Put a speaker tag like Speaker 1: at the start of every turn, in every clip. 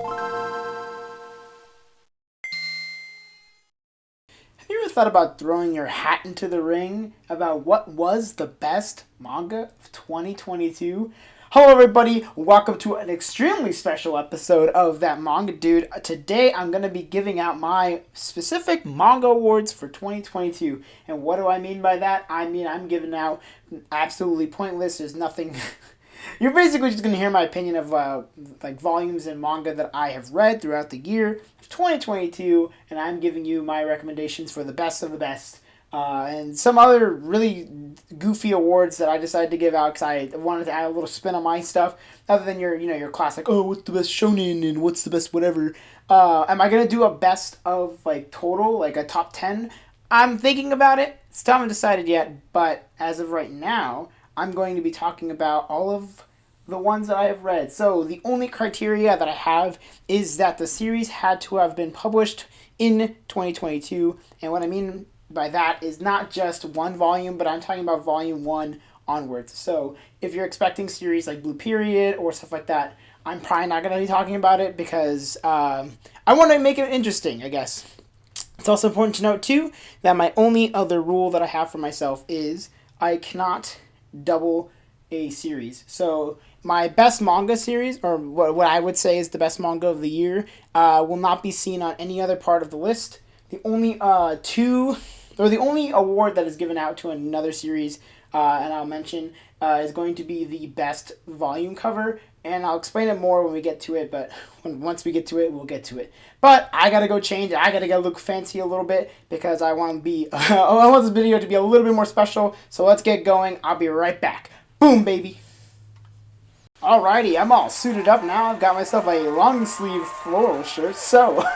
Speaker 1: Have you ever thought about throwing your hat into the ring about what was the best manga of 2022? Hello, everybody. Welcome to an extremely special episode of That Manga Dude. Today, I'm going to be giving out my specific manga awards for 2022. And what do I mean by that? I mean, I'm giving out absolutely pointless. There's nothing. You're basically just going to hear my opinion of volumes and manga that I have read throughout the year of 2022, and I'm giving you my recommendations for the best of the best. And some other really goofy awards that I decided to give out because I wanted to add a little spin on my stuff, other than your classic, oh, what's the best shonen and what's the best whatever. Am I going to do a best of total, like a top 10? I'm thinking about it. Still haven't decided yet, but as of right now, I'm going to be talking about all of the ones that I have read. So the only criteria that I have is that the series had to have been published in 2022. And what I mean by that is not just one volume, but I'm talking about volume 1 onwards. So if you're expecting series like Blue Period or stuff like that, I'm probably not going to be talking about it because I want to make it interesting, I guess. It's also important to note, too, that my only other rule that I have for myself is I cannot double a series. So my best manga series, or what I would say is the best manga of the year, will not be seen on any other part of the list. The only the only award that is given out to another series, and I'll mention, is going to be the best volume cover, and I'll explain it more when we get to it, but once we get to it, we'll get to it. But I gotta go change it. I gotta go look fancy a little bit because I want to be, I want this video to be a little bit more special, so let's get going. I'll be right back. Boom, baby. Alrighty, I'm all suited up now. I've got myself a long sleeve floral shirt, so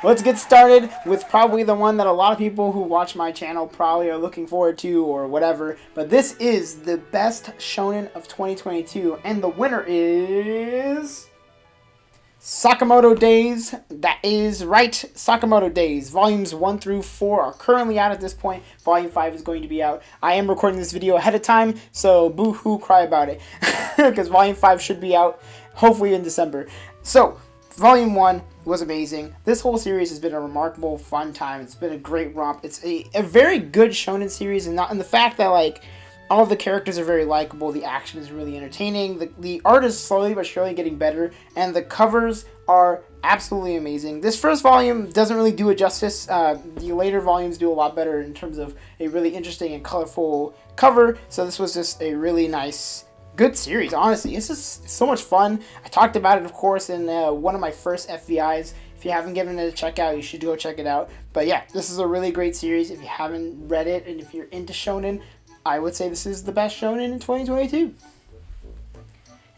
Speaker 1: let's get started with probably the one that a lot of people who watch my channel probably are looking forward to or whatever. But this is the best shonen of 2022, and the winner is Sakamoto Days. That is right, Sakamoto Days. Volumes 1 through 4 are currently out at this point. Volume 5 is going to be out. I am recording this video ahead of time, so boo-hoo, cry about it. Because Volume 5 should be out, hopefully in December. So, Volume 1 was amazing. This whole series has been a remarkable, fun time. It's been a great romp. It's a very good shonen series, and the fact that, all of the characters are very likable. The action is really entertaining. The art is slowly but surely getting better. And the covers are absolutely amazing. This first volume doesn't really do it justice. The later volumes do a lot better in terms of a really interesting and colorful cover. So this was just a really nice, good series, honestly. It's just so much fun. I talked about it, of course, in one of my first FVIs. If you haven't given it a check out, you should go check it out. But yeah, this is a really great series. If you haven't read it and if you're into shonen, I would say this is the best shonen in 2022.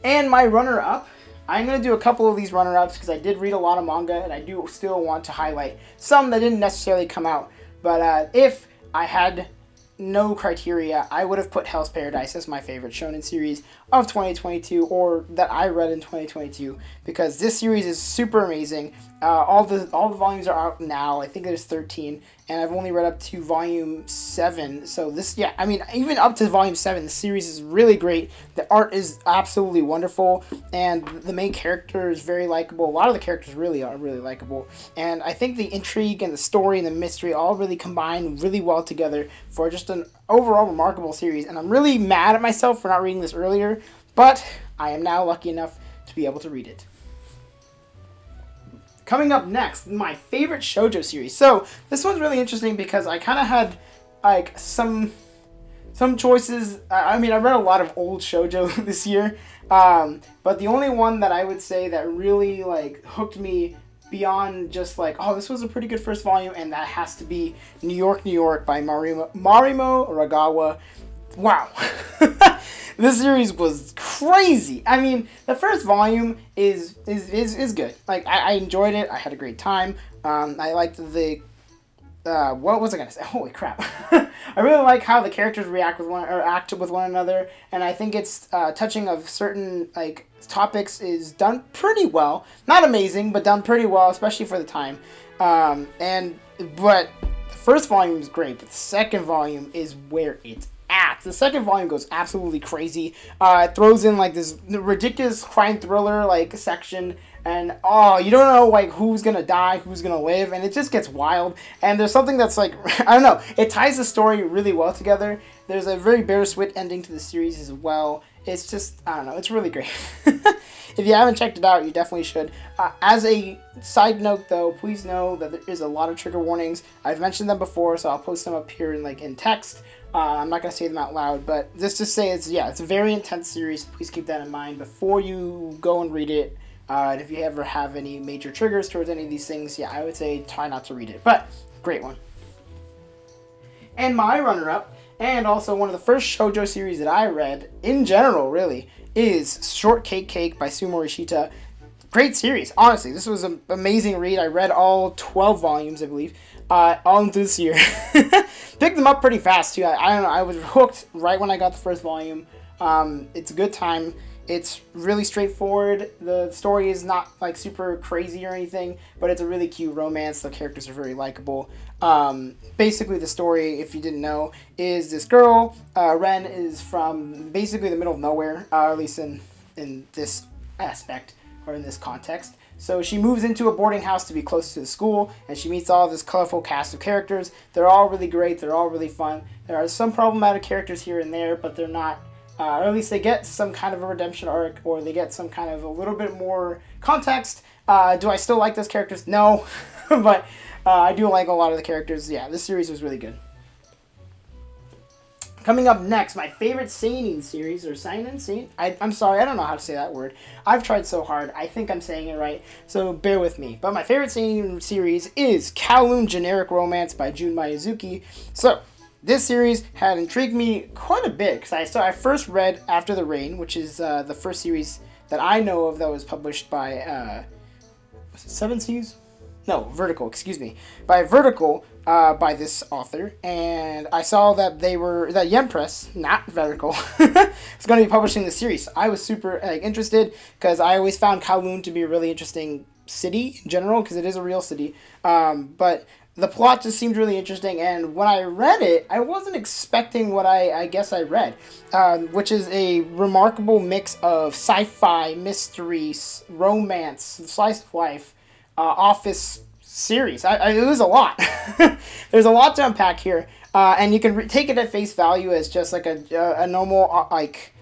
Speaker 1: And my runner-up, I'm going to do a couple of these runner-ups because I did read a lot of manga and I do still want to highlight some that didn't necessarily come out. But if I had no criteria, I would have put Hell's Paradise as my favorite shonen series of 2022, or that I read in 2022, because this series is super amazing. All the volumes are out now. I think there's 13, and I've only read up to volume 7. So this, yeah, I mean, even up to volume 7, the series is really great. The art is absolutely wonderful, and the main character is very likable. A lot of the characters really are really likable, and I think the intrigue and the story and the mystery all really combine really well together for just an overall remarkable series. And I'm really mad at myself for not reading this earlier, but I am now lucky enough to be able to read it. Coming up next, my favorite shoujo series. So this one's really interesting because I kind of had some choices. I mean, I read a lot of old shoujo this year, but the only one that I would say that really hooked me beyond just oh, this was a pretty good first volume, and that has to be New York, New York by Marimo Ragawa. Wow. This series was crazy. I mean, the first volume is good. I enjoyed it. I had a great time. I liked the what was I gonna say? Holy crap! I really like how the characters act with one another, and I think it's touching of certain topics is done pretty well. Not amazing, but done pretty well, especially for the time. But the first volume is great, but the second volume is where it's at. The second volume goes absolutely crazy. It throws in this ridiculous crime thriller section and oh, you don't know like who's gonna die, who's gonna live, and it just gets wild. And there's something that's like I don't know, it ties the story really well together. There's a very bittersweet ending to the series as well. It's just I don't know, it's really great. If you haven't checked it out, you definitely should. As a side note, though, please know that there is a lot of trigger warnings. I've mentioned them before, so I'll post them up here in text. I'm not gonna say them out loud, but just to say it's a very intense series. Please keep that in mind before you go and read it. And if you ever have any major triggers towards any of these things, I would say try not to read it. But great one. And my runner-up, and also one of the first shoujo series that I read in general, really, is Shortcake Cake by Sumo Ishita. Great series, honestly. This was an amazing read. I read all 12 volumes, I believe, all through this year. Picked them up pretty fast, too. I don't know, I was hooked right when I got the first volume. It's a good time. It's really straightforward. The story is not like super crazy or anything, but it's a really cute romance. The characters are very likable. Basically, the story, if you didn't know, is this girl, Ren, is from basically the middle of nowhere, at least in this aspect or in this context. So she moves into a boarding house to be close to the school, and she meets all this colorful cast of characters. They're all really great. They're all really fun. There are some problematic characters here and there, but they're not. Or at least they get some kind of a redemption arc, or they get some kind of a little bit more context. Do I still like those characters? No. But I do like a lot of the characters. Yeah, this series was really good. Coming up next, my favorite seinen series, or seinen? I'm sorry, I don't know how to say that word. I've tried so hard. I think I'm saying it right, so bear with me. But my favorite seinen series is Kowloon Generic Romance by Jun Miyazuki. So, this series had intrigued me quite a bit because I first read After the Rain, which is the first series that I know of that was published by was it Seven Seas? No, Vertical. Excuse me, by Vertical, by this author, and I saw that that Yen Press, not Vertical, was going to be publishing the series. I was super interested because I always found Kowloon to be a really interesting city in general because it is a real city, but the plot just seemed really interesting, and when I read it, I wasn't expecting what I guess I read, which is a remarkable mix of sci-fi, mystery, romance, slice of life, office series. It was a lot. There's a lot to unpack here, and you can take it at face value as just like a normal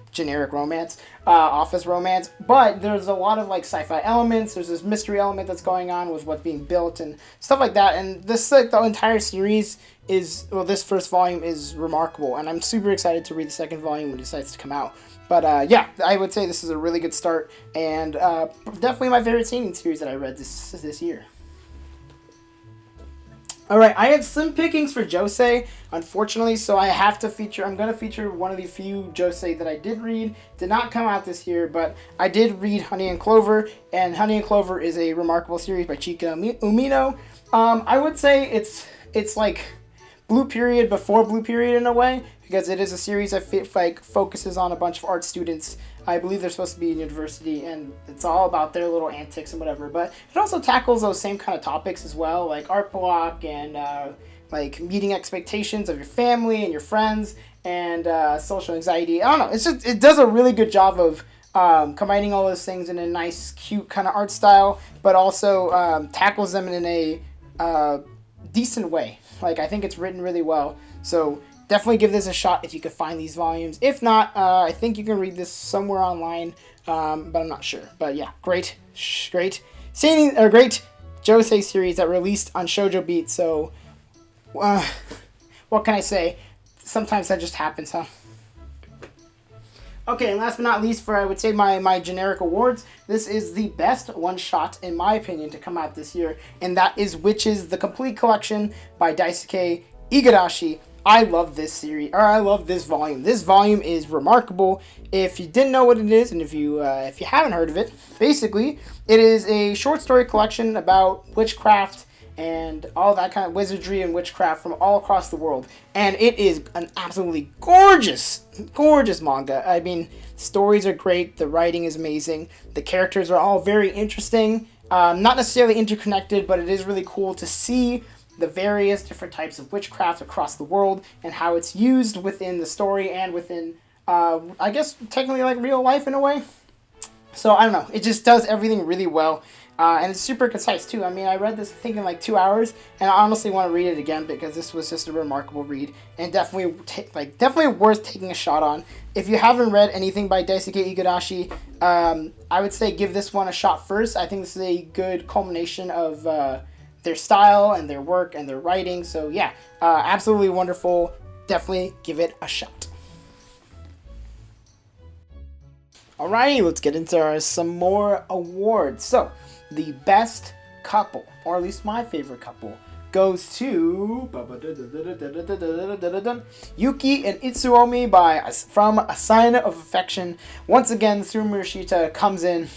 Speaker 1: generic romance, office romance, but there's a lot of sci-fi elements. There's this mystery element that's going on with what's being built and stuff like that, and this the entire series this first volume is remarkable, and I'm super excited to read the second volume when it decides to come out. But I would say this is a really good start, and definitely my favorite seinen series that I read this year. Alright, I had slim pickings for josei, unfortunately, so I'm going to feature one of the few josei that I did read. Did not come out this year, but I did read Honey and Clover, and Honey and Clover is a remarkable series by Chika Umino. I would say it's like Blue Period before Blue Period in a way, because it is a series that focuses on a bunch of art students. I believe they're supposed to be in university, and it's all about their little antics and whatever, but it also tackles those same kind of topics as well, like art block and meeting expectations of your family and your friends and social anxiety. I don't know, it does a really good job of combining all those things in a nice, cute kind of art style, but also tackles them in a decent way. I think it's written really well, so definitely give this a shot if you could find these volumes. If not, I think you can read this somewhere online, but I'm not sure. But yeah, great josei series that released on Shoujo Beat. So, what can I say? Sometimes that just happens, huh? Okay, and last but not least, for I would say my generic awards, this is the best one-shot, in my opinion, to come out this year, and that is Witches, the Complete Collection by Daisuke Igarashi. I love this series, or I love this volume. This volume is remarkable. If you didn't know what it is, and if you haven't heard of it, basically, it is a short story collection about witchcraft and all that kind of wizardry and witchcraft from all across the world. And it is an absolutely gorgeous manga. I mean, stories are great, the writing is amazing, the characters are all very interesting. Not necessarily interconnected, but it is really cool to see the various different types of witchcraft across the world and how it's used within the story and within, I guess, technically real life in a way. So I don't know, it just does everything really well. And it's super concise too. I mean, I read this I think in like 2 hours, and I honestly want to read it again because this was just a remarkable read and definitely definitely worth taking a shot on. If you haven't read anything by Daisuke Igarashi, I would say give this one a shot first. I think this is a good culmination of their style and their work and their writing. So yeah, absolutely wonderful. Definitely give it a shot. Alrighty, let's get into some more awards. So, the best couple, or at least my favorite couple, goes to Yuki and Itsuomi from A Sign of Affection. Once again, Surumu Yoshida comes in,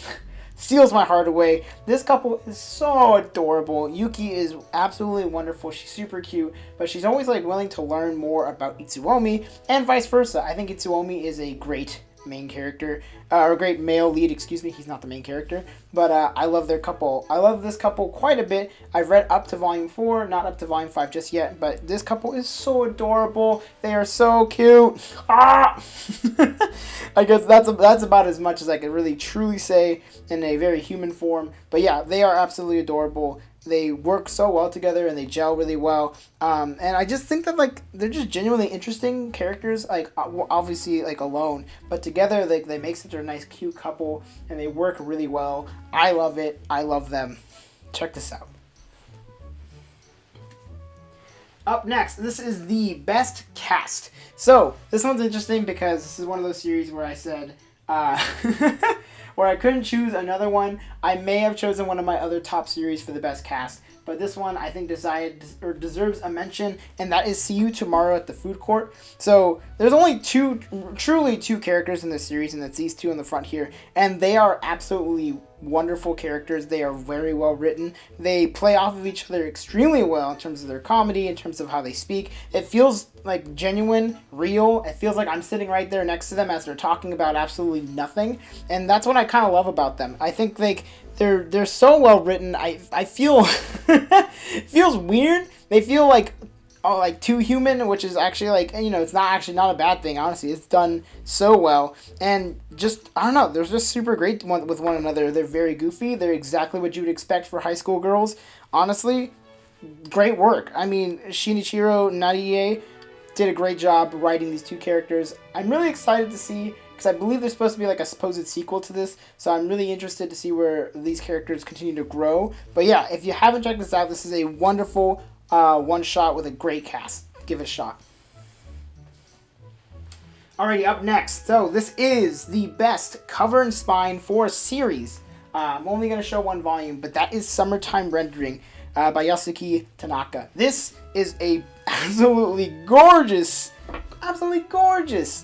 Speaker 1: steals my heart away. This couple is so adorable. Yuki is absolutely wonderful. She's super cute, but she's always like willing to learn more about Itsuomi, and vice versa. I think Itsuomi is a great main character, or a great male lead, excuse me. He's not the main character, but I love their couple. I love this couple quite a bit. I've read up to volume 4, not up to volume 5 just yet, but this couple is so adorable. They are so cute. Ah! I guess that's about as much as I could really truly say in a very human form, but yeah, they are absolutely adorable. They work so well together and they gel really well. And I just think that like they're just genuinely interesting characters, like obviously like alone, but together they make such a nice cute couple and they work really well. I love it. I love them. Check this out. Up next, this is the best cast. So this one's interesting because this is one of those series where I said where I couldn't choose another one. I may have chosen one of my other top series for the best cast, but this one I think deserves a mention, and that is See You Tomorrow at the Food Court. So there's only truly two characters in this series, and it's these two in the front here, and they are absolutely wonderful characters. They are very well written. They play off of each other extremely well in terms of their comedy, in terms of how they speak. It feels like genuine, real. It feels like I'm sitting right there next to them as they're talking about absolutely nothing, and that's what I kind of love about them. I think like they're so well written. I feel it feels weird. They feel like too human, which is actually like, you know, it's not a bad thing, honestly. It's done so well, and just I don't know, they're just super great with one another. They're very goofy. They're exactly what you'd expect for high school girls. Honestly, great work. I mean, Shinichiro Narie did a great job writing these two characters. I'm really excited to see, because I believe there's supposed to be like a supposed sequel to this, so I'm really interested to see where these characters continue to grow. But yeah, if you haven't checked this out, this is a wonderful one shot with a great cast. Give it a shot. Alrighty, up next. So this is the best cover and spine for a series. I'm only going to show one volume, but that is Summertime Rendering by Yasuki Tanaka. This is a absolutely gorgeous,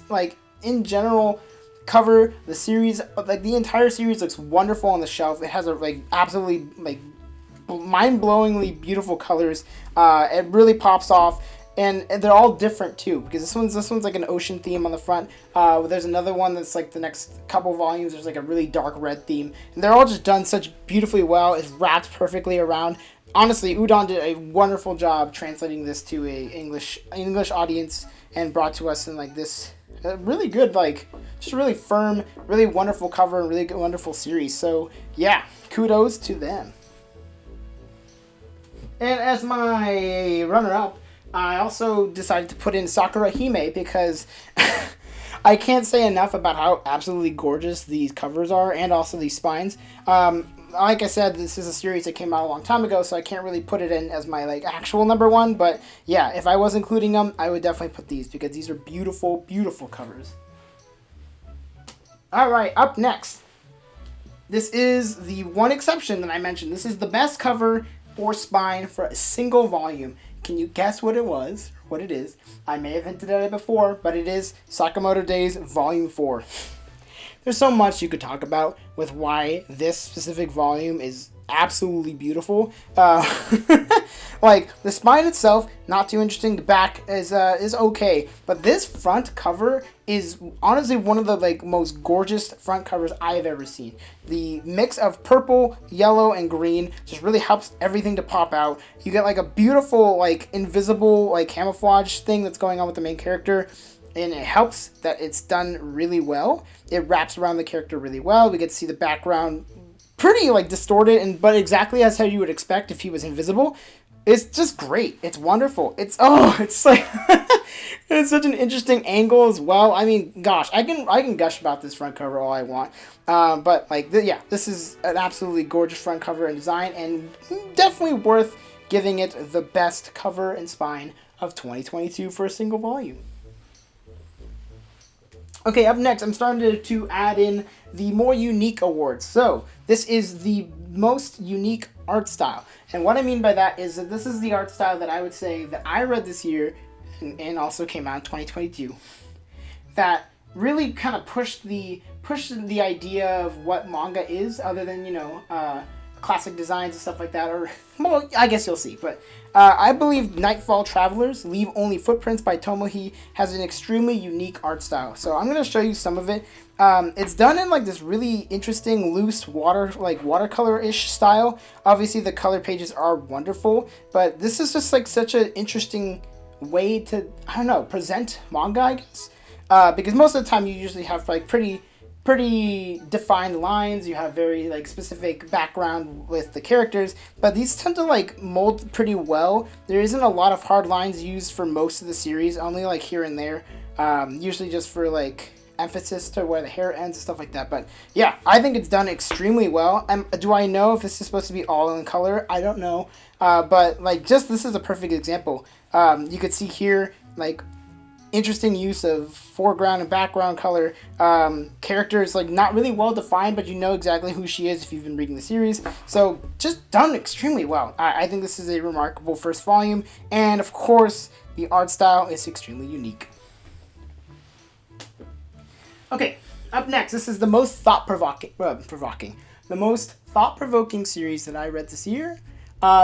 Speaker 1: like in general cover. The series, like the entire series, looks wonderful on the shelf. It has a like absolutely like mind-blowingly beautiful colors. It really pops off, and they're all different too, because this one's like an ocean theme on the front. There's another one that's like the next couple volumes, there's like a really dark red theme, and they're all just done such beautifully well. It's wrapped perfectly around. Honestly, Udon did a wonderful job translating this to a English audience and brought to us in like this really good, like just really firm, really wonderful cover and really good, wonderful series. So yeah, kudos to them. And as my runner-up, I also decided to put in Sakura Hime because I can't say enough about how absolutely gorgeous these covers are, and also these spines. Like I said, this is a series that came out a long time ago, so I can't really put it in as my like actual number one. But yeah, if I was including them, I would definitely put these because these are beautiful, beautiful covers. All right, up next. This is the one exception that I mentioned. This is the best cover or spine for a single volume. Can you guess what it was? What it is? I may have hinted at it before, but it is Sakamoto Days Volume 4. There's so much you could talk about with why this specific volume is absolutely beautiful. Like the spine itself, not too interesting. The back is okay, but this front cover is honestly one of the like most gorgeous front covers I've ever seen. The mix of purple, yellow, and green just really helps everything to pop out. You get like a beautiful like invisible like camouflage thing that's going on with the main character. and it helps that it's done really well. It wraps around the character really well. We get to see the background pretty like distorted, but exactly as how you would expect if he was invisible. It's just great. It's wonderful. It's like it's such an interesting angle as well. I mean, gosh, I can gush about this front cover all I want, but like this is an absolutely gorgeous front cover and design, and definitely worth giving it the best cover and spine of 2022 for a single volume. Okay, up next, I'm starting to add in the more unique awards. So this is the most unique art style. And what I mean by that is that this is the art style that I would say that I read this year and also came out in 2022 that really kind of pushed the idea of what manga is, other than, classic designs and stuff like that, or, well, I guess you'll see, but I believe Nightfall Travelers, Leave Only Footprints by Tomohi has an extremely unique art style. So I'm going to show you some of it. It's done in like this really interesting, loose watercolor-ish style. Obviously the color pages are wonderful, but this is just like such an interesting way to, I don't know, present manga, I guess. Because most of the time you usually have like pretty defined lines, you have very like specific background with the characters, but these tend to like mold pretty well. There isn't a lot of hard lines used for most of the series, only like here and there, usually just for like emphasis to where the hair ends and stuff like that. But yeah, I think it's done extremely well. Do I know if this is supposed to be all in color? I don't know, but like just this is a perfect example. You could see here like interesting use of foreground and background color. Characters like not really well defined, but you know exactly who she is if you've been reading the series. So just done extremely well. I think this is a remarkable first volume, and of course the art style is extremely unique. Okay, up next, this is the most thought-provoking, the most thought-provoking series that I read this year.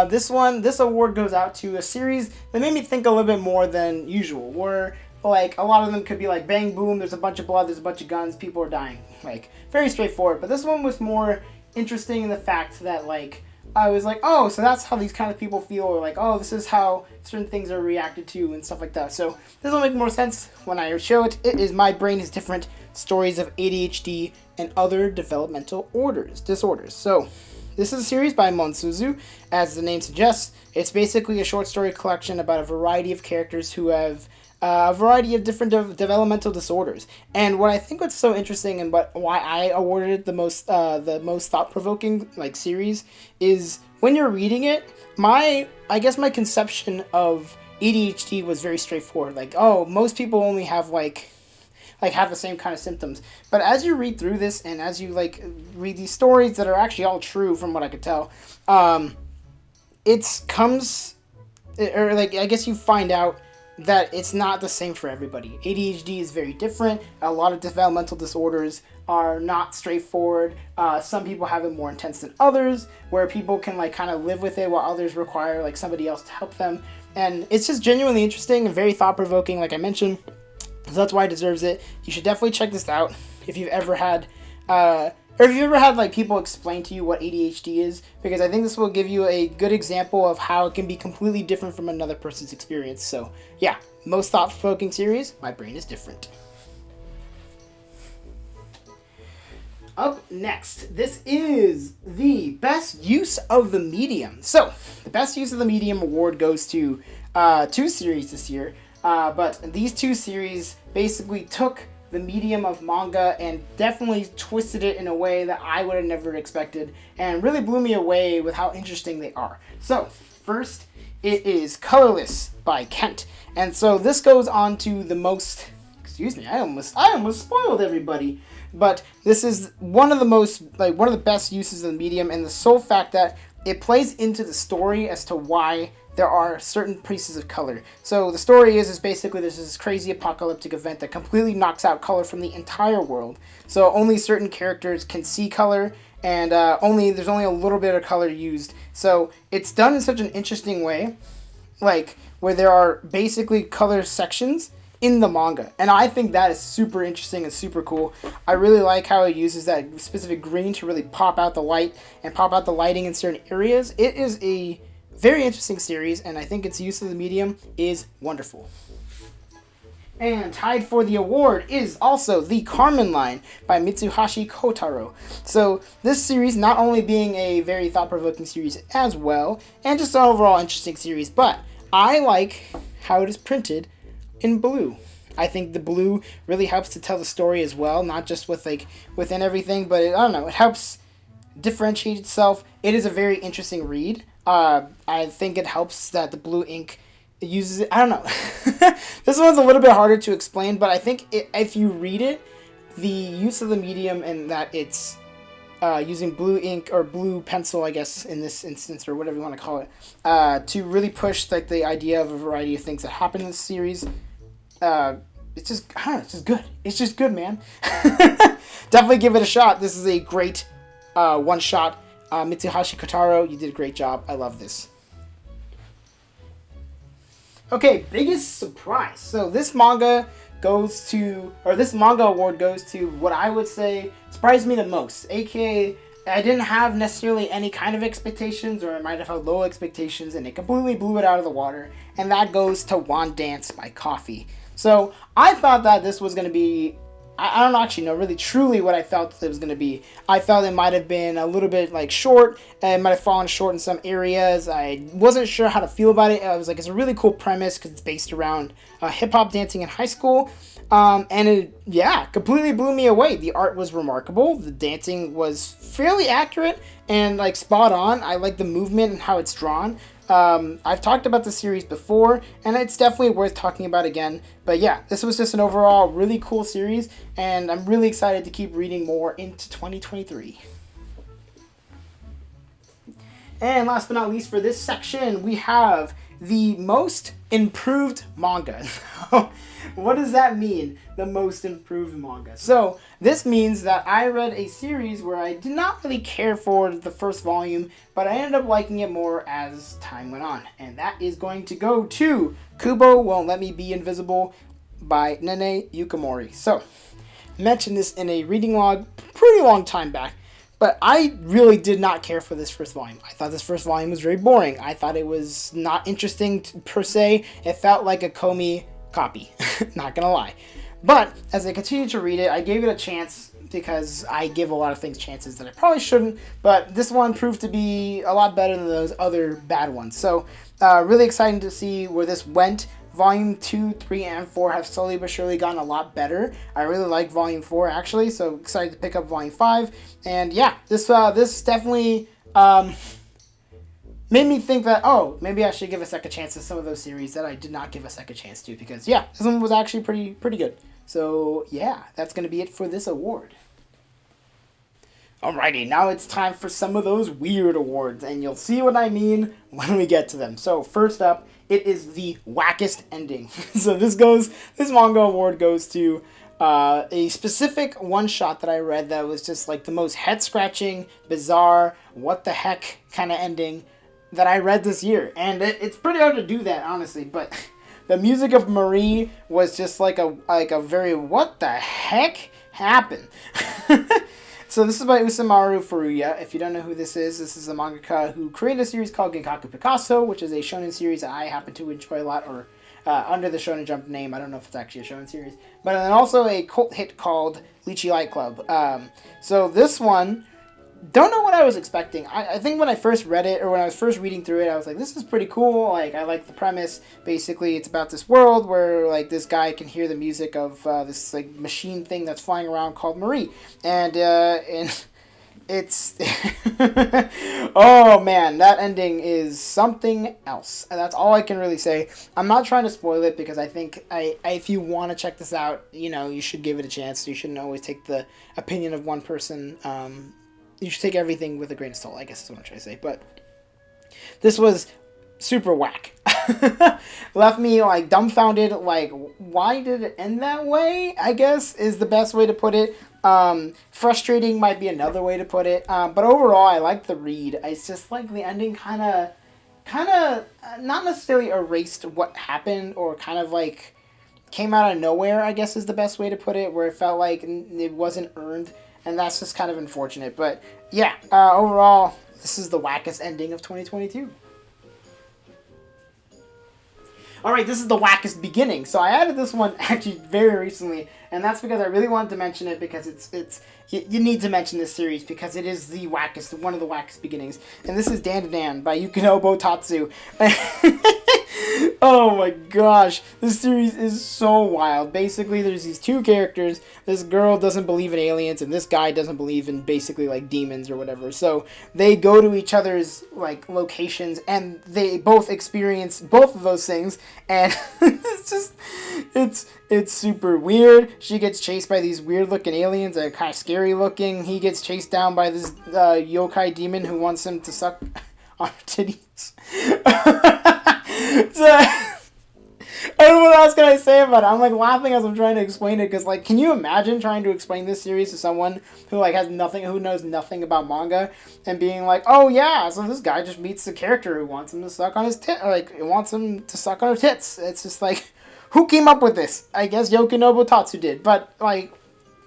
Speaker 1: This award goes out to a series that made me think a little bit more than usual, where like a lot of them could be like bang boom, there's a bunch of blood, there's a bunch of guns, people are dying, like very straightforward. But this one was more interesting in the fact that like I was like, oh, so that's how these kind of people feel, or like, oh, this is how certain things are reacted to and stuff like that. So this will make more sense when I show it. It is My Brain is Different, Stories of ADHD and Other Developmental Disorders. So this is a series by Monsuzu. As the name suggests, it's basically a short story collection about a variety of characters who have a variety of different developmental disorders. And what I think was so interesting, and why I awarded it the most thought-provoking like series, is when you're reading it, I guess my conception of ADHD was very straightforward. Like, oh, most people only have like have the same kind of symptoms. But as you read through this, and as you like read these stories that are actually all true from what I could tell, I guess you find out that it's not the same for everybody. ADHD is very different. A lot of developmental disorders are not straightforward. Some people have it more intense than others, where people can like kind of live with it while others require like somebody else to help them. And it's just genuinely interesting and very thought-provoking, like I mentioned. So that's why it deserves it. You should definitely check this out if you've ever had like people explain to you what ADHD is, because I think this will give you a good example of how it can be completely different from another person's experience. So yeah, most thought-provoking series, My Brain is Different. Up next, this is the best use of the medium. So the best use of the medium award goes to two series this year, but these two series basically took the medium of manga and definitely twisted it in a way that I would have never expected, and really blew me away with how interesting they are. So first, it is Colorless by Kent, and so this goes on to the most, excuse me, I almost spoiled everybody, but this is one of the best uses of the medium, and the sole fact that it plays into the story as to why there are certain pieces of color. So the story is basically there's this crazy apocalyptic event that completely knocks out color from the entire world. So only certain characters can see color, and there's only a little bit of color used. So it's done in such an interesting way, like where there are basically color sections in the manga. And I think that is super interesting and super cool. I really like how it uses that specific green to really pop out the light and pop out the lighting in certain areas. It is a very interesting series, and I think its use of the medium is wonderful. And tied for the award is also The Carmen Line by Mitsuhashi Kotaro. So this series not only being a very thought-provoking series as well, and just an overall interesting series, but I like how it is printed in blue. I think the blue really helps to tell the story as well, not just with like within everything, but I don't know, it helps differentiate itself. It is a very interesting read. I think it helps that the blue ink uses it. I don't know. This one's a little bit harder to explain, but I think if you read it, the use of the medium and that it's using blue ink or blue pencil, I guess in this instance, or whatever you want to call it, to really push like the idea of a variety of things that happen in this series. It's just, I don't know, it's just good. It's just good, man. Definitely give it a shot. This is a great one shot. Mitsuhashi Kotaro, you did a great job. I love this. Okay, biggest surprise. So this manga goes to, or this manga award goes to what I would say surprised me the most. AKA, I didn't have necessarily any kind of expectations, or I might have had low expectations, and it completely blew it out of the water. And that goes to One Dance by Coffee. So I thought that this was going to be, I don't actually know really truly what I felt it was going to be. I felt it might have been a little bit like short, and it might have fallen short in some areas. I wasn't sure how to feel about it. I was like, it's a really cool premise because it's based around hip-hop dancing in high school. And it, yeah, completely blew me away. The art was remarkable. The dancing was fairly accurate and like spot on. I like the movement and how it's drawn. I've talked about the series before, and it's definitely worth talking about again. But yeah, this was just an overall really cool series, and I'm really excited to keep reading more into 2023. And last but not least for this section, we have the most improved manga. What does that mean, the most improved manga? So this means that I read a series where I did not really care for the first volume, but I ended up liking it more as time went on. And that is going to go to Kubo Won't Let Me Be Invisible by Nene Yukamori. So, I mentioned this in a reading log pretty long time back, but I really did not care for this first volume. I thought this first volume was very boring. I thought it was not interesting per se. It felt like a Komi copy, not gonna lie. But as I continued to read it, I gave it a chance because I give a lot of things chances that I probably shouldn't, but this one proved to be a lot better than those other bad ones. So really exciting to see where this went. Volume 2, 3, and 4 have slowly but surely gotten a lot better. I really like Volume 4 actually, so excited to pick up Volume 5. And yeah, this definitely made me think that, oh, maybe I should give a second chance to some of those series that I did not give a second chance to, because yeah, this one was actually pretty good. So yeah, that's going to be it for this award. Alrighty, now it's time for some of those weird awards, and you'll see what I mean when we get to them. So first up, it is the wackest ending. So this manga award goes to a specific one-shot that I read that was just like the most head-scratching, bizarre, what the heck kind of ending that I read this year. And it's pretty hard to do that, honestly, but the music of Marie was just like a very what the heck happened. So this is by Usamaru Furuya. If you don't know who this is a mangaka who created a series called Genkaku Picasso, which is a shonen series that I happen to enjoy a lot, or under the Shonen Jump name. I don't know if it's actually a shonen series. But then also a cult hit called Lychee Light Club. So this one, don't know what I was expecting. I think when I first read it, or when I was first reading through it, I was like, this is pretty cool. Like, I like the premise. Basically, it's about this world where, like, this guy can hear the music of this, like, machine thing that's flying around called Marie. And it's... oh, man, that ending is something else. And that's all I can really say. I'm not trying to spoil it, because I think if you want to check this out, you know, you should give it a chance. You shouldn't always take the opinion of one person. You should take everything with a grain of salt, I guess is what I'm trying to say. But this was super whack. Left me, like, dumbfounded. Like, why did it end that way, I guess, is the best way to put it. Frustrating might be another way to put it. But overall, I like the read. It's just like the ending kind of not necessarily erased what happened, or kind of like came out of nowhere, I guess is the best way to put it, where it felt like it wasn't earned. And that's just kind of unfortunate. But yeah, overall, this is the wackest ending of 2022. All right, this is the wackest beginning. So I added this one actually very recently, and that's because I really wanted to mention it because you need to mention this series because it is the wackest, one of the wackest beginnings. And this is Dan to Dan by Yukinobu Tatsu. Oh my gosh, this series is so wild. Basically, there's these two characters. This girl doesn't believe in aliens, and this guy doesn't believe in basically like demons or whatever. So they go to each other's like locations, and they both experience both of those things. And it's super weird. She gets chased by these weird looking aliens that are kind of scary looking. He gets chased down by this yokai demon who wants him to suck on her titties. So, I don't know what else can I say about it. I'm like laughing as I'm trying to explain it because like, can you imagine trying to explain this series to someone who like has nothing, who knows nothing about manga, and being like, oh yeah, so this guy just meets the character who wants him to suck on his like wants him to suck on her tits. It's just like, who came up with this? I guess Yukinobu Tatsu did, but like,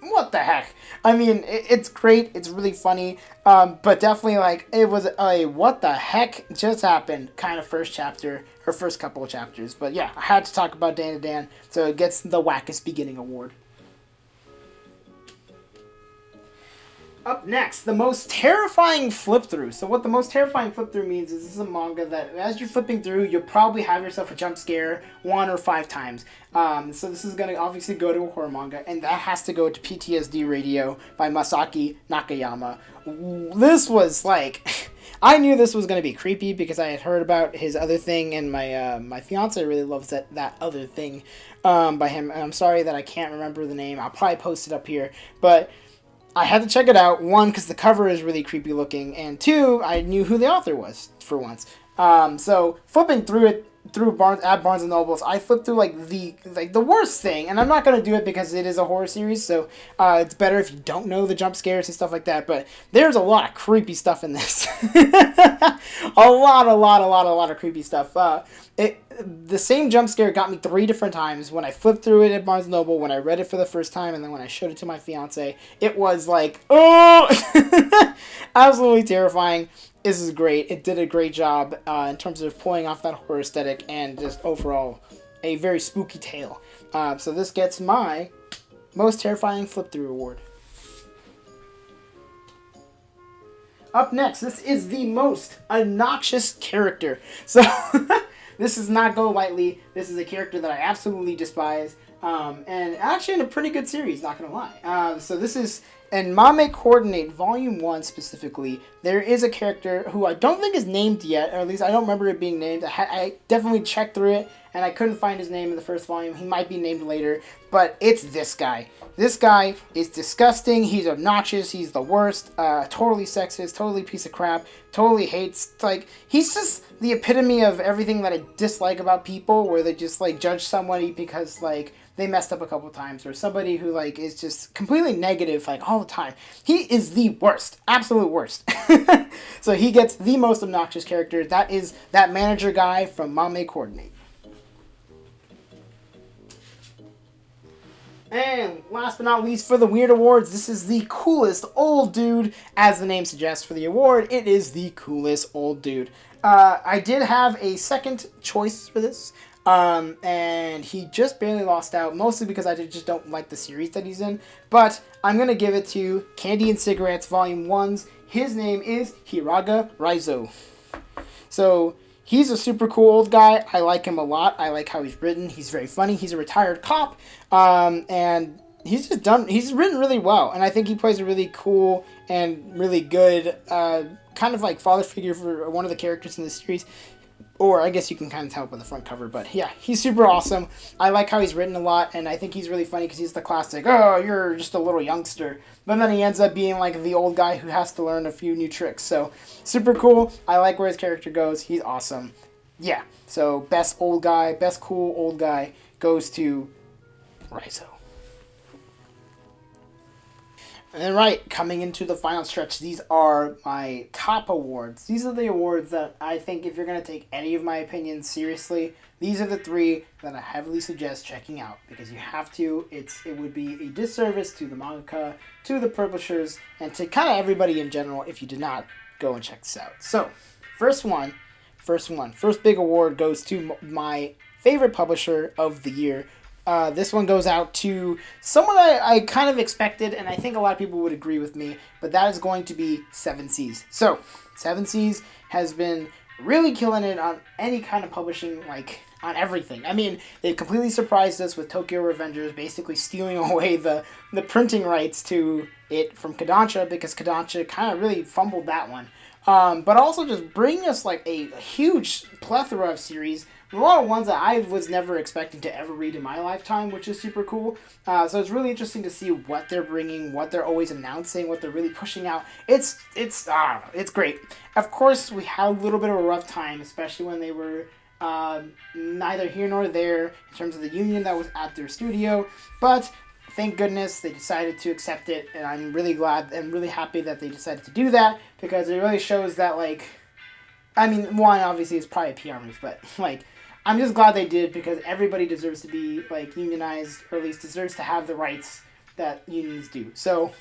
Speaker 1: what the heck? I mean, it's great. It's really funny. But definitely, like, it was a what the heck just happened kind of first chapter, or first couple of chapters. But yeah, I had to talk about Dan to Dan, so it gets the wackest beginning award. Up next, the most terrifying flip through. So what the most terrifying flip through means is this is a manga that as you're flipping through, you'll probably have yourself a jump scare 1 or 5 times. So this is going to obviously go to a horror manga, and that has to go to PTSD Radio by Masaki Nakayama. This was like, I knew this was going to be creepy because I had heard about his other thing, and my fiance really loves that other thing by him. And I'm sorry that I can't remember the name. I'll probably post it up here, but I had to check it out, 1, because the cover is really creepy looking, and 2, I knew who the author was, for once. So, flipping through it, at Barnes & Nobles, I flipped through, the worst thing, and I'm not going to do it because it is a horror series, so it's better if you don't know the jump scares and stuff like that, but there's a lot of creepy stuff in this. a lot of creepy stuff. The same jump scare got me 3 different times when I flipped through it at Barnes & Noble, when I read it for the first time, and then when I showed it to my fiance. It was like, oh! Absolutely terrifying. This is great. It did a great job in terms of pulling off that horror aesthetic and just overall a very spooky tale. So this gets my most terrifying flip-through award. Up next, this is the most obnoxious character. So this does not go lightly. This is a character that I absolutely despise. And actually in a pretty good series, not going to lie. So this is, in Mame Coordinate Volume 1 specifically, there is a character who I don't think is named yet, or at least I don't remember it being named. I definitely checked through it, and I couldn't find his name in the first volume. He might be named later, but it's this guy. This guy is disgusting. He's obnoxious. He's the worst. Totally sexist. Totally piece of crap. Totally hates. Like, he's just the epitome of everything that I dislike about people, where they just, like, judge somebody because, like, they messed up a couple times, or somebody who, like, is just completely negative, like, all the time. He is the worst. Absolute worst. So he gets the most obnoxious character. That is that manager guy from Mame Coordinate. And last but not least, for the Weird Awards, this is the coolest old dude. As the name suggests for the award, it is the coolest old dude. I did have a second choice for this. And he just barely lost out, mostly because I just don't like the series that he's in. But I'm going to give it to Candy and Cigarettes Volume 1's. His name is Hiraga Raizo. So he's a super cool old guy. I like him a lot. I like how he's written. He's very funny. He's a retired cop. And he's written really well. And I think he plays a really cool and really good, kind of like father figure for one of the characters in the series. Or I guess you can kind of tell by the front cover, but yeah, he's super awesome. I like how he's written a lot, and I think he's really funny because he's the classic, oh, you're just a little youngster. But then he ends up being like the old guy who has to learn a few new tricks. So super cool. I like where his character goes. He's awesome. Yeah, so best old guy, best cool old guy goes to Raizo. And right, coming into the final stretch, these are my top awards. These are the awards that I think if you're going to take any of my opinions seriously, these are the 3 that I heavily suggest checking out. Because you have to. It would be a disservice to the mangaka, to the publishers, and to kind of everybody in general if you did not go and check this out. So, first big award goes to my favorite publisher of the year. This one goes out to someone I kind of expected, and I think a lot of people would agree with me, but that is going to be Seven Seas. So, Seven Seas has been really killing it on any kind of publishing, like, on everything. I mean, they completely surprised us with Tokyo Revengers basically stealing away the printing rights to it from Kodansha, because Kodansha kind of really fumbled that one. But also just bringing us, like, a huge plethora of series. A lot of ones that I was never expecting to ever read in my lifetime, which is super cool. So it's really interesting to see what they're bringing, what they're always announcing, what they're really pushing out. It's great. Of course, we had a little bit of a rough time, especially when they were neither here nor there in terms of the union that was at their studio. But thank goodness they decided to accept it, and I'm really glad and really happy that they decided to do that, because it really shows that, like, I mean, one, obviously, it's probably a PR move, but, like, I'm just glad they did, because everybody deserves to be, like, unionized, or at least deserves to have the rights that unions do. So,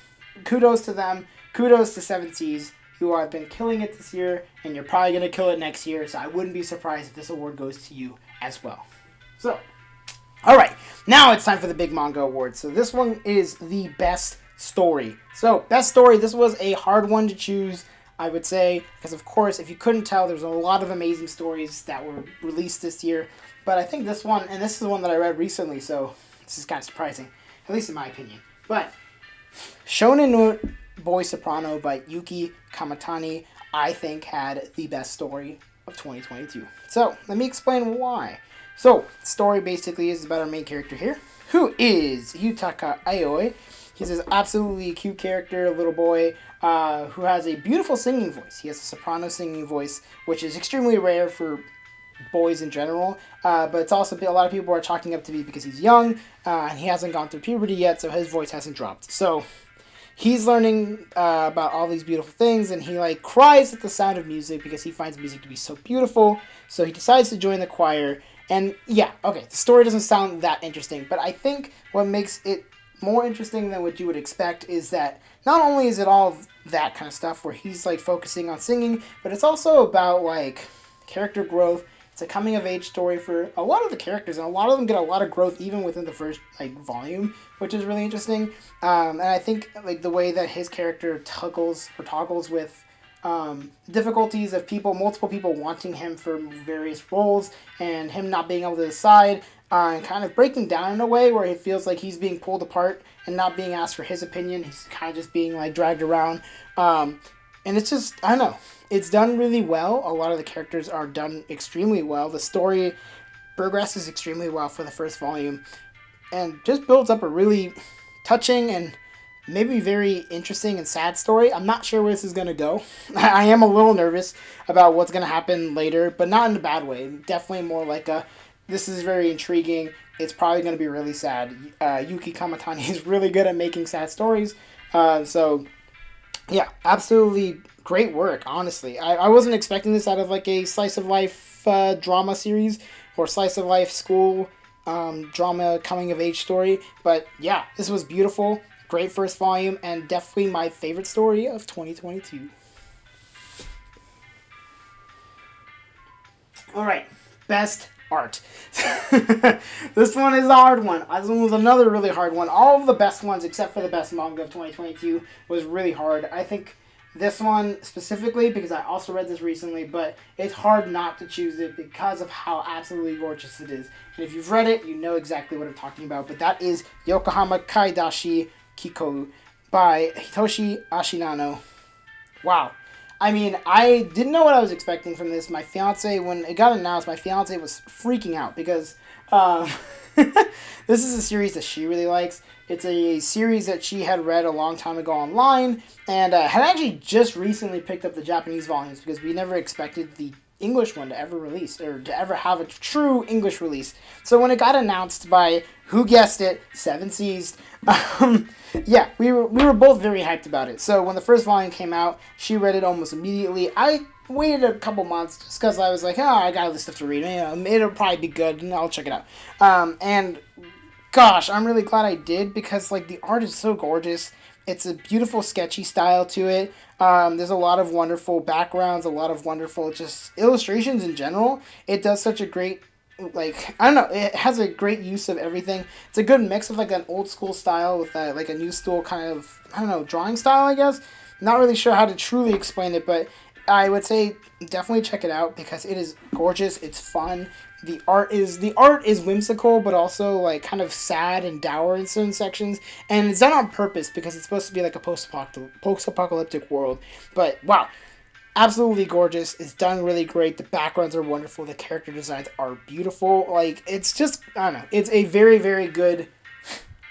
Speaker 1: kudos to them. Kudos to Seven Seas, who have been killing it this year, and you're probably going to kill it next year, so I wouldn't be surprised if this award goes to you as well. So, alright, now it's time for the big manga awards. So this one is the best story. So, best story, this was a hard one to choose, I would say, because of course, if you couldn't tell, there's a lot of amazing stories that were released this year. But I think this one, and this is one that I read recently, so this is kind of surprising, at least in my opinion. But Shonen no Boy Soprano by Yuki Kamatani, I think, had the best story of 2022. So, let me explain why. So, the story basically is about our main character here, who is Yutaka Aoi. He's this absolutely cute character, a little boy, who has a beautiful singing voice. He has a soprano singing voice, which is extremely rare for boys in general, but it's also a lot of people are chalking up to be because he's young, and he hasn't gone through puberty yet, so his voice hasn't dropped. So he's learning about all these beautiful things, and he, like, cries at the sound of music because he finds music to be so beautiful, so he decides to join the choir. And yeah, okay, the story doesn't sound that interesting, but I think what makes it more interesting than what you would expect is that not only is it all that kind of stuff where he's, like, focusing on singing, but it's also about, like, character growth. It's a coming of age story for a lot of the characters, and a lot of them get a lot of growth even within the first, like, volume, which is really interesting. And I think, like, the way that his character toggles with difficulties of multiple people wanting him for various roles, and him not being able to decide, and kind of breaking down in a way where he feels like he's being pulled apart and not being asked for his opinion. He's kind of just being, like, dragged around. And it's just, I don't know. It's done really well. A lot of the characters are done extremely well. The story progresses extremely well for the first volume, and just builds up a really touching and maybe very interesting and sad story. I'm not sure where this is going to go. I am a little nervous about what's going to happen later, but not in a bad way. Definitely more like this is very intriguing. It's probably going to be really sad. Yuki Kamatani is really good at making sad stories. So, yeah, absolutely great work, honestly. I wasn't expecting this out of, like, a slice of life drama series or slice of life school drama coming of age story. But yeah, this was beautiful. Great first volume, and definitely my favorite story of 2022. Alright, best art. This one is a hard one. This one was another really hard one. All of the best ones, except for the best manga of 2022, was really hard. I think this one specifically, because I also read this recently, but it's hard not to choose it because of how absolutely gorgeous it is. And if you've read it, you know exactly what I'm talking about. But that is Yokohama Kaidashi Kikou by Hitoshi Ashinano. Wow. I mean, I didn't know what I was expecting from this. My fiance, when it got announced, my fiance was freaking out because this is a series that she really likes. It's a series that she had read a long time ago online, and had actually just recently picked up the Japanese volumes because we never expected the English one to ever release, or to ever have a true English release. So when it got announced by, who guessed it, Seven Seas, yeah, we were both very hyped about it. So when the first volume came out, she read it almost immediately. I waited a couple months just because I was like, I got all this stuff to read. It'll probably be good, and I'll check it out. And gosh, I'm really glad I did, because, like, the art is so gorgeous. It's a beautiful, sketchy style to it. There's a lot of wonderful backgrounds, a lot of wonderful just illustrations in general. It does such a great like, I don't know, it has a great use of everything. It's a good mix of like an old school style with like a new school kind of, I don't know, drawing style, I guess. Not really sure how to truly explain it, but I would say definitely check it out because it is gorgeous. It's fun. The art is whimsical, but also like kind of sad and dour in certain sections, and it's done on purpose because it's supposed to be like a post-apocalyptic world. But wow, absolutely gorgeous. It's done really great. The backgrounds are wonderful. The character designs are beautiful. Like, it's just, I don't know. It's a very, very good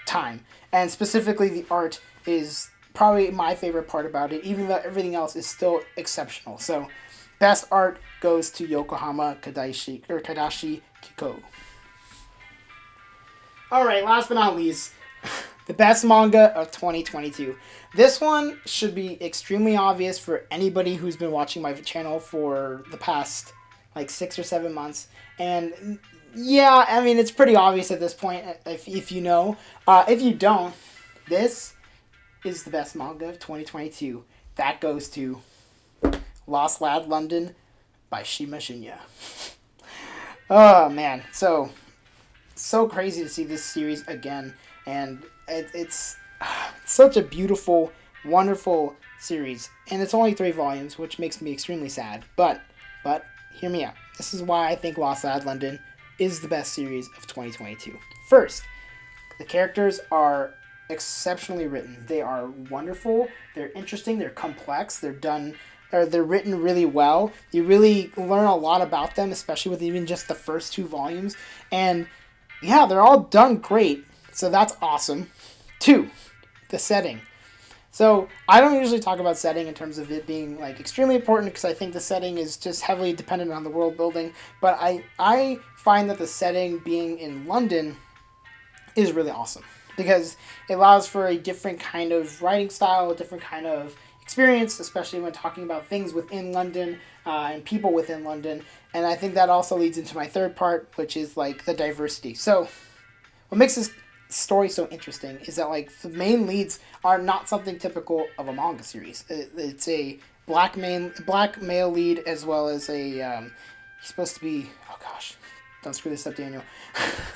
Speaker 1: time. And specifically, the art is probably my favorite part about it, even though everything else is still exceptional. So, best art goes to Yokohama Kadashi Kiko. Alright, last but not least, the best manga of 2022. This one should be extremely obvious for anybody who's been watching my channel for the past like 6 or 7 months. And yeah, I mean, it's pretty obvious at this point if you know. If you don't, this is the best manga of 2022. That goes to Lost Lad London by Shima Shinya. Oh man, so crazy to see this series again, and it's such a beautiful, wonderful series, and it's only 3 volumes, which makes me extremely sad. But hear me out. This is why I think Lost Lad London is the best series of 2022. First, the characters are exceptionally written. They are wonderful. They're interesting. They're complex. They're written really well. You really learn a lot about them, especially with even just the first 2 volumes. And yeah, they're all done great. So that's awesome. 2, the setting. So I don't usually talk about setting in terms of it being like extremely important because I think the setting is just heavily dependent on the world building. But I find that the setting being in London is really awesome because it allows for a different kind of writing style, a different kind of experience, especially when talking about things within London and people within London. And I think that also leads into my third part, which is like the diversity. So what makes this story so interesting is that like the main leads are not something typical of a manga series. It's a black male lead as well as a he's supposed to be, oh gosh, don't screw this up, Daniel.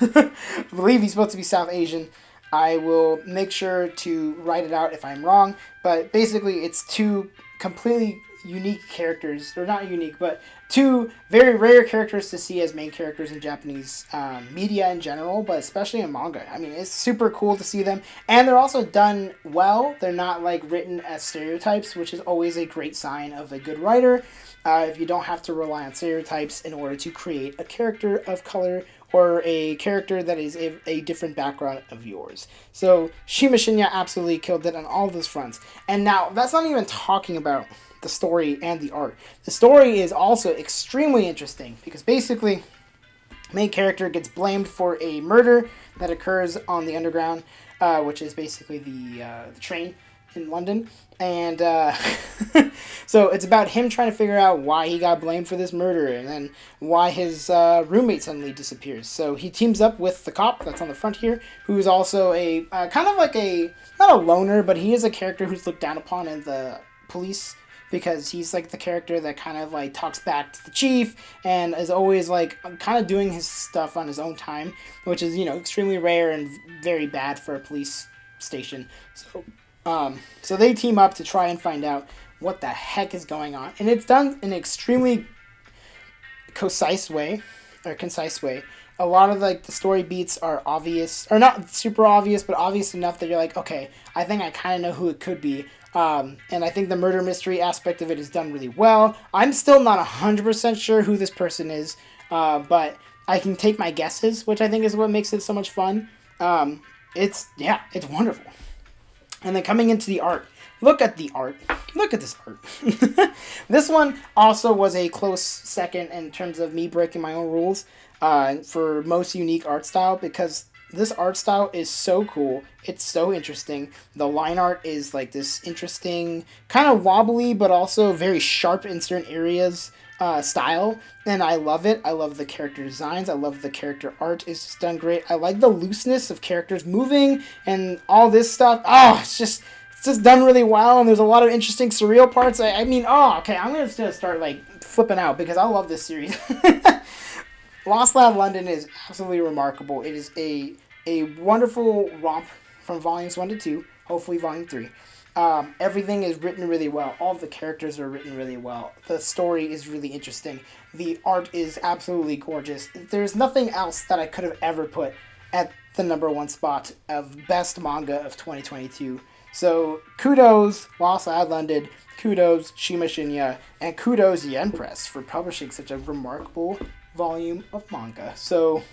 Speaker 1: I believe he's supposed to be South Asian. I will make sure to write it out if I'm wrong, but basically it's 2 completely unique characters, or not unique, but 2 very rare characters to see as main characters in Japanese media in general, but especially in manga. I mean, it's super cool to see them, and they're also done well. They're not like written as stereotypes, which is always a great sign of a good writer. If you don't have to rely on stereotypes in order to create a character of color or a character that is a different background of yours. So Shima Shinya absolutely killed it on all of those fronts. And now, that's not even talking about the story and the art. The story is also extremely interesting because basically, main character gets blamed for a murder that occurs on the Underground, which is basically the train in London. And so it's about him trying to figure out why he got blamed for this murder and then why his roommate suddenly disappears. So he teams up with the cop that's on the front here, who is also a kind of like not a loner, but he is a character who's looked down upon in the police because he's like the character that kind of like talks back to the chief and is always like kind of doing his stuff on his own time, which is, extremely rare and very bad for a police station. So they team up to try and find out what the heck is going on. And it's done in an extremely concise way. A lot of like the story beats are obvious, or not super obvious, but obvious enough that you're like, okay, I think I kind of know who it could be. And I think the murder mystery aspect of it is done really well. I'm still not 100% sure who this person is, but I can take my guesses, which I think is what makes it so much fun. It's wonderful. And then coming into the art, look at the art. Look at this art. This one also was a close second in terms of me breaking my own rules for most unique art style, because this art style is so cool. It's so interesting. The line art is like this interesting, kind of wobbly, but also very sharp in certain areas style. And I love it. I love the character designs. I love the character art. It's just done great. I like the looseness of characters moving and all this stuff. Oh, it's just done really well. And there's a lot of interesting surreal parts. I mean, okay, I'm just going to start like flipping out because I love this series. Lost Lad London is absolutely remarkable. It is a wonderful romp from volumes 1 to 2, hopefully volume 3. Everything is written really well. All of the characters are written really well. The story is really interesting. The art is absolutely gorgeous. There's nothing else that I could have ever put at the #1 spot of best manga of 2022. So kudos Lost Lad London, kudos Shima Shinya, and kudos Yen Press for publishing such a remarkable volume of manga. So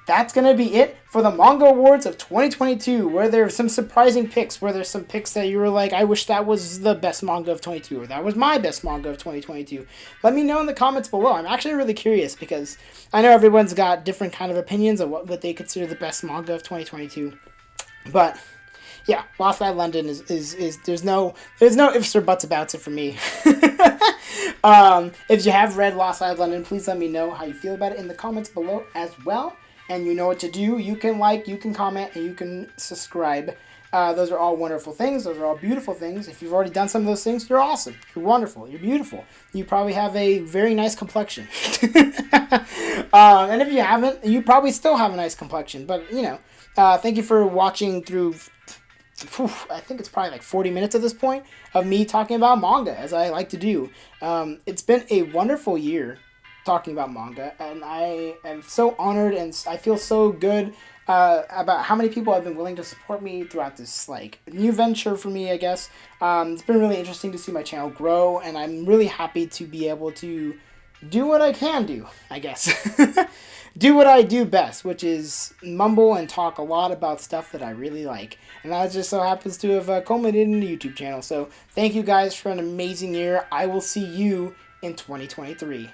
Speaker 1: that's going to be it for the Manga Awards of 2022, where there's some surprising picks, where there's some picks that you were like, I wish that was the best manga of 22, or that was my best manga of 2022. Let me know in the comments below. I'm actually really curious, because I know everyone's got different kind of opinions of what they consider the best manga of 2022. But yeah, Lost Lad London is there's no ifs or buts about it for me. If you have read Lost Lad London, please let me know how you feel about it in the comments below as well. And you know what to do. You can like, you can comment, and you can subscribe. Those are all wonderful things. Those are all beautiful things. If you've already done some of those things, you're awesome. You're wonderful. You're beautiful. You probably have a very nice complexion. And if you haven't, you probably still have a nice complexion. But, you know, thank you for watching through, I think it's probably like 40 minutes at this point, of me talking about manga, as I like to do. It's been a wonderful year talking about manga, and I am so honored, and I feel so good about how many people have been willing to support me throughout this like new venture for me, I guess. It's been really interesting to see my channel grow, and I'm really happy to be able to do what I can do, I guess. Do what I do best, which is mumble and talk a lot about stuff that I really like. And that just so happens to have culminated in the YouTube channel. So thank you guys for an amazing year. I will see you in 2023.